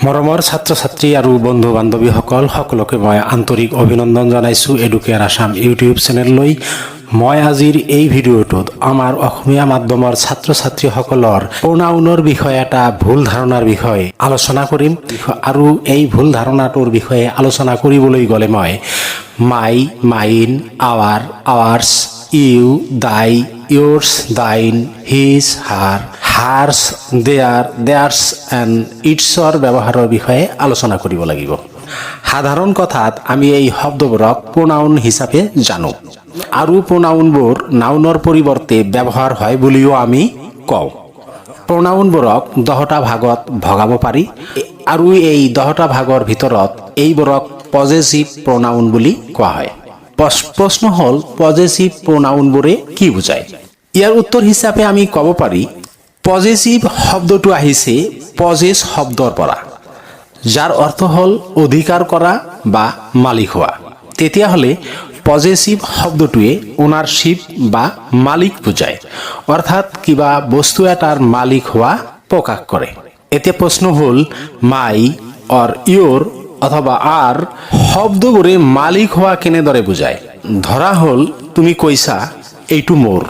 মৰমৰ ছাত্ৰ-ছাত্ৰী আৰু বন্ধু-বান্ধৱীসকল সকলোকে মই আন্তৰিক অভিনন্দন জনাইছোঁ এডুকেয়াৰ আসাম ইউটিউব চেনেললৈ। মই আজিৰ এই ভিডিঅ'টোত আমাৰ অসমীয়া মাধ্যমৰ ছাত্ৰ-ছাত্ৰীসকলৰ প্ৰনাউনৰ বিষয়ে এটা ভুল ধাৰণাৰ বিষয়ে আলোচনা কৰিম আৰু এই ভুল ধাৰণাটোৰ বিষয়ে আলোচনা কৰিবলৈ গ'লে মই মাই, মাইন, আৱাৰ, আৱাৰ্ছ, ইউ, দাই, yours, thine, his, her, hers, their, theirs and itsৰ ব্যৱহাৰৰ বিষয়ে আলোচনা কৰিব লাগিব। সাধাৰণ কথাত আমি এই শব্দবোৰক প্ৰনাউন হিচাপে জানো আৰু প্ৰনাউনবোৰ নাউনৰ পৰিৱৰ্তে ব্যৱহাৰ হয় বুলিও আমি কওঁ। প্ৰনাউনবোৰক 10টা ভাগত ভগাব পাৰি আৰু এই 10টা ভাগৰ ভিতৰত এইবোৰক পজেচিভ প্ৰনাউন বুলি কোৱা হয়। প্ৰশ্ন হ'ল পজেচিভ প্ৰনাউনবোৰে কি বুজায়? ইয়াৰ উত্তৰ হিচাপে আমি ক'ব পাৰি পজেচিভ শব্দটো আহিছে পজেছ শব্দৰ পৰা, যাৰ অৰ্থ হ'ল অধিকাৰ কৰা বা মালিক হোৱা। তেতিয়াহ'লে পজেচিভ শব্দটোৱে ওনাৰশ্বিপ বা মালিক বুজায়, অৰ্থাৎ কিবা বস্তু এটাৰ মালিক হোৱা প্ৰকাশ কৰে। এতিয়া প্ৰশ্ন হ'ল মাই অৰ ইয়ৰ অথবা আৰ শব্দবোৰে মালিক হোৱা কেনেদৰে বুজায়? ধৰা হ'ল তুমি কৈছা এইটো মোৰ।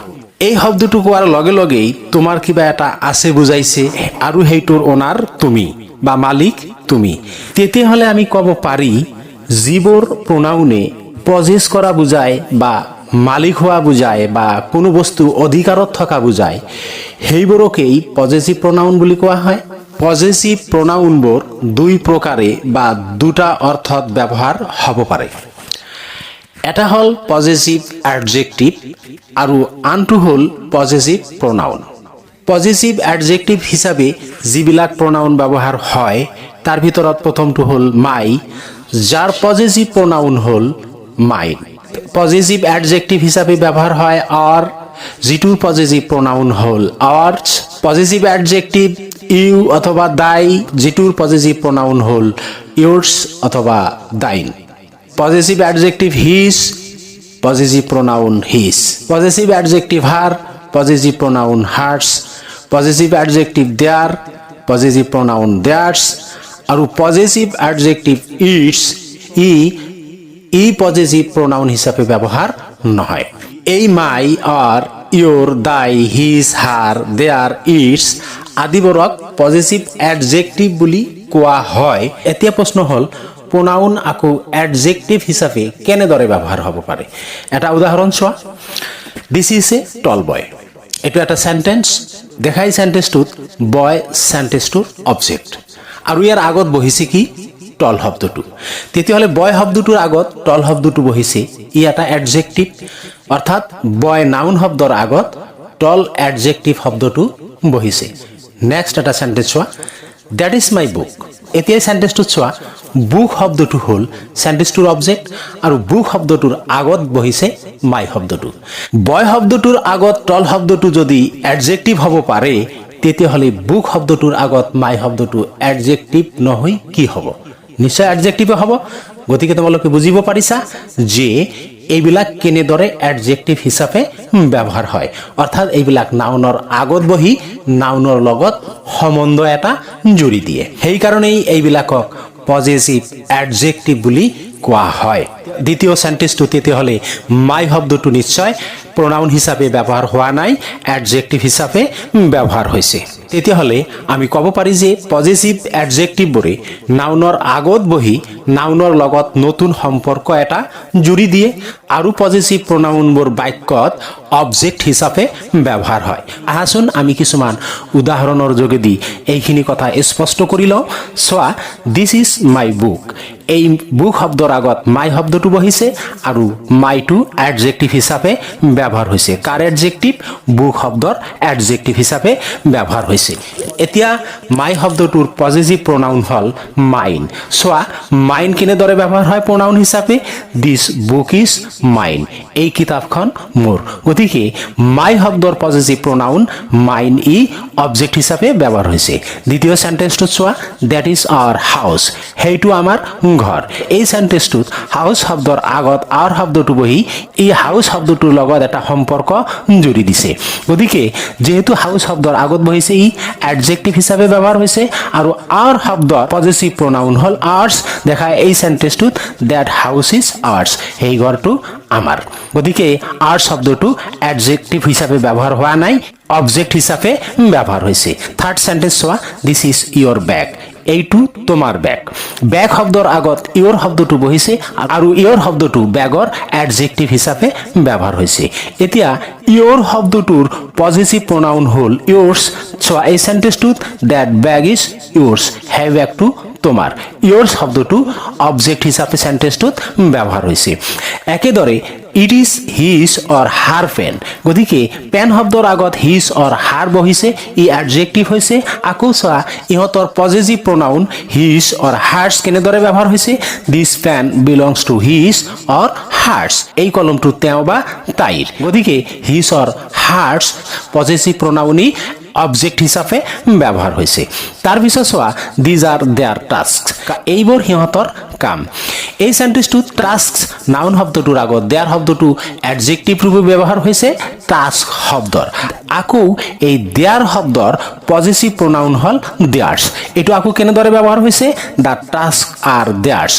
এই শব্দটো কোৱাৰ লগে লগেই তোমাৰ কিবা এটা আছে বুজাইছে আৰু সেইটোৰ ওনাৰ তুমি বা মালিক তুমি। তেতিয়াহ'লে আমি ক'ব পাৰি যিবোৰ প্ৰনাউনে পজেছ কৰা বুজায় বা মালিক হোৱা বুজায় বা কোনো বস্তু অধিকাৰত থকা বুজায় সেইবোৰকেই পজেচিভ প্ৰনাউন বুলি কোৱা হয়। পজেচিভ প্ৰনাউনবোৰ দুই প্ৰকাৰে বা দুটা অৰ্থত ব্যৱহাৰ হ'ব পাৰে। এটা হ'ল পজেচিভ এডজেক্টিভ আৰু আনটো হ'ল পজেচিভ প্ৰনাউন। পজেচিভ এডজেক্টিভ হিচাপে যিবিলাক প্ৰনাউন ব্যৱহাৰ হয় তাৰ ভিতৰত প্ৰথমটো হ'ল মাই, যাৰ পজেচিভ প্ৰনাউন হ'ল মাইন। পজেচিভ এডজেক্টিভ হিচাপে ব্যৱহাৰ হয় অৰ, যিটোৰ পজেচিভ প্ৰনাউন হ'ল আৱাৰ্ছ। পজেচিভ এডজেক্টিভ ইউ অথবা দাই, যিটোৰ পজেচিভ প্ৰনাউন হ'ল yours অথবা thine. Possessive adjective his, possessive pronoun his. Possessive adjective her, possessive pronoun hers. Possessive adjective their, possessive pronoun theirs. আৰু পজেচিভ এডজেক্টিভ ইটস, ই পজেচিভ প্ৰনাউন হিচাপে ব্যৱহাৰ নহয়। এই my, our, your, thy, his, her, their, its আদিবোৰক possessive adjective বুলি কোৱা হয়। এতিয়া প্ৰশ্ন হ'ল প্ৰনাউন আকৌ এডজেক্টিভ হিচাপে কেনেদৰে ব্যৱহাৰ হ'ব পাৰে? এটা উদাহৰণ চোৱা। দিছ ইজ এ টল বয়। এইটো এটা চেণ্টেন্স দেখাই। চেণ্টেন্সটোত বয় চেণ্টেন্সটোৰ অবজেক্ট আৰু ইয়াৰ আগত বহিছে কি? টল শব্দটো। তেতিয়াহ'লে বয় শব্দটোৰ আগত টল শব্দটো বহিছে, ই এটা এডজেক্টিভ, অৰ্থাৎ বয় নাউন শব্দৰ আগত টল এডজেক্টিভ শব্দটো বহিছে। নেক্সট এটা চেণ্টেন্স চোৱা। That is my book. এতিয়া চেণ্টেন্সটোত চোৱা, বুক শব্দটো হ'ল চেণ্টেন্সটোৰ অবজেক্ট আৰু বুক শব্দটোৰ আগত বহিছে মাই শব্দটো। বয় শব্দটোৰ আগত টল শব্দটো যদি এডজেক্টিভ হ'ব পাৰে তেতিয়াহ'লে বুক শব্দটোৰ আগত মাই শব্দটো এডজেক্টিভ নহয় কি হ'ব? নিশ্চয় এডজেক্টিভে হ'ব। গতিকে তোমালোকে বুজিব পাৰিছা যে এইবিলাক কেনেদৰে এডজেক্টিভ হিচাপে ব্যৱহাৰ হয়, অৰ্থাৎ এইবিলাক নাউনৰ আগত বহি নাউনৰ লগত সম্বন্ধ এটা জুৰি দিয়ে। সেইকাৰণেই এইবিলাকক পজেচিভ এডজেক্টিভ বুলি কোৱা হয়। দ্বিতীয় চেণ্টেন্সটো তেতিয়াহ'লে মাই শব্দটো নিশ্চয় প্ৰনাউন হিচাপে ব্যৱহাৰ হোৱা নাই, এডজেক্টিভ হিচাপে ব্যৱহাৰ হৈছে। তেতিয়াহ'লে আমি ক'ব পাৰি যে পজেচিভ এডজেক্টিভবোৰে নাউনৰ আগত বহি নাউনৰ লগত নতুন সম্পৰ্ক এটা জুৰি দিয়ে আৰু পজেচিভ প্ৰনাউনবোৰ বাক্যত অবজেক্ট হিচাপে ব্যৱহাৰ হয়। আহাচোন আমি কিছুমান উদাহৰণৰ যোগেদি এইখিনি কথা স্পষ্ট কৰি লওঁ। চোৱা, দিছ ইজ মাই বুক। এই বুক শব্দৰ আগত মাই শব্দটো বহিছে আৰু মাইটো এডজেক্টিভ হিচাপে ব্যৱহাৰ হৈছে। কাৰ এডজেক্টিভ? বুক শব্দৰ এডজেক্টিভ হিচাপে ব্যৱহাৰ হৈছে। এতিয়া মাই শব্দটোৰ পজেচিভ প্ৰনাউন হ'ল মাইন। চোৱা, মাইন কেনেদৰে ব্যৱহাৰ হয় প্ৰনাউন হিচাপে? দিছ বুক ইজ মাইন। এই কিতাপখন মোৰ। গতিকে মাই শব্দৰ পজেচিভ প্ৰনাউন মাইন, ই অবজেক্ট হিচাপে ব্যৱহাৰ হৈছে। দ্বিতীয় চেণ্টেন্সটোত চোৱা, দ্যাট ইজ আৱাৰ হাউচ। সেইটো আমাৰ ঘৰ এই সেন্টেন্সটোত হাউস শব্দৰ আগত আৰ শব্দটো বহি এই হাউস শব্দটোৰ লগত এটা সম্পৰ্ক জুৰি দিছে গতিকে যেহেতু হাউস শব্দৰ আগত বহিছে ই অ্যাডজেক্টিভ হিচাপে ব্যৱহাৰ হৈছে আৰু আৰ শব্দৰ পজেসিভ প্ৰনাউন হল আৰ্স দেখায় এই সেন্টেন্সটোত দ্যাট হাউস ইজ আৰ্স এই ঘৰটো আমাৰ গতিকে আৰ শব্দটো অ্যাডজেক্টিভ হিচাপে ব্যৱহাৰ হোৱা নাই অবজেক্ট হিচাপে ব্যৱহাৰ হৈছে থাৰ্ড সেন্টেন্স চোৱা দিস ইজ ইয়োৰ বেগ এইটো তোমাৰ বেগ বেগ শব্দৰ আগত ইয়োৰ শব্দটো বহিছে আৰু ইয়োৰ শব্দটো বেগৰ অ্যাডজেক্টিভ হিচাপে ব্যৱহাৰ হৈছে এতিয়া ইয়োৰ শব্দটোৰ পজেসিভ প্ৰনাউন হল ইয়োৰ্স চোৱা এই সেন্টেন্সটোত দ্যাট বেগ ইজ ইয়োৰ্স সেই বেগটো তোমাৰ ইয়োৰ্স শব্দটো অবজেক্ট হিচাপে সেন্টেন্সটোত ব্যৱহাৰ হৈছে একেদৰে it is his or her pen গতিকে পেন শব্দৰ আগত হিজ অৰ হাৰ বহিছে ই অ্যাডজেক্টিভ হৈছে আকৌ চোৱা ইহঁতৰ পজেসিভ প্ৰনাউন হিজ অৰ হাৰ্স কেনেদৰে ব্যৱহাৰ হৈছে this pen belongs to his or hers এই কলমটো তেওঁ বা তাইৰ গতিকে হিজ অৰ হাৰ্স পজেসিভ প্ৰনাউনি অবজেক্ট হিচাপে ব্যৱহাৰ হৈছে তাৰপিছত চোৱা দিজ আৰ দেয়াৰ টাস্ক এইবোৰ সিহঁতৰ কাম এই সেন্টেন্সটোত টাস্ক নাউন শব্দটোৰ আগত দেয়াৰ শব্দটো অ্যাডজেক্টিভ ৰূপে ব্যৱহাৰ হৈছে টাস্ক শব্দৰ আকৌ এই দেয়াৰ শব্দৰ পজেসিভ প্ৰনাউন হল দেয়াৰ্স এটো আকৌ কেনেদৰে ব্যৱহাৰ হৈছে দা টাস্ক আৰ দেয়াৰ্স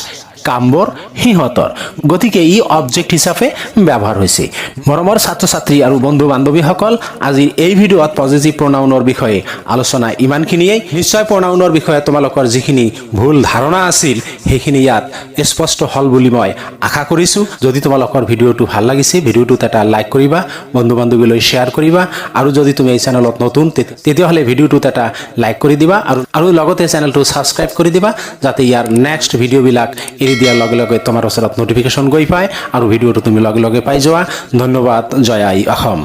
কামবোৰ সিহঁতৰ গতিকে ই অবজেক্ট হিচাপে ব্যৱহাৰ হৈছে মৰমৰ ছাত্ৰ ছাত্ৰী আৰু বন্ধু বান্ধৱীসকল আজি এই ভিডিঅ'ত পজেসিভ প্ৰনাউনৰ বিষয়ে আলোচনা ইমানখিনিয়ে নিশ্চয় প্ৰনাউনৰ বিষয়ে তোমালোকৰ যিখিনি ভুল ধাৰণা আছিল সেইখিনি ইয়াত স্পষ্ট হল বুলি মই আশা কৰিছো যদি তোমালোকৰ ভিডিঅ'টো ভাল লাগিছে ভিডিঅ'টোত এটা লাইক কৰিবা বন্ধু বান্ধৱীলৈ শ্বেয়াৰ কৰিবা আৰু যদি তুমি এই চেনেলত নতুন তেতিয়াহ'লে ভিডিঅ'টোত এটা লাইক কৰি দিবা আৰু লগতে চেনেলটো সাবস্ক্ৰাইব কৰি দিবা যাতে ইয়াৰ নেক্সট ভিডিঅ'বিলাক দিয়াৰ লগে লগে তোমাৰ ওচৰত নোটিফিকেশন গৈ পায় আৰু ভিডিঅ'টো তুমি লগে লগে পাই যোৱা ধন্যবাদ জয় আই অসম।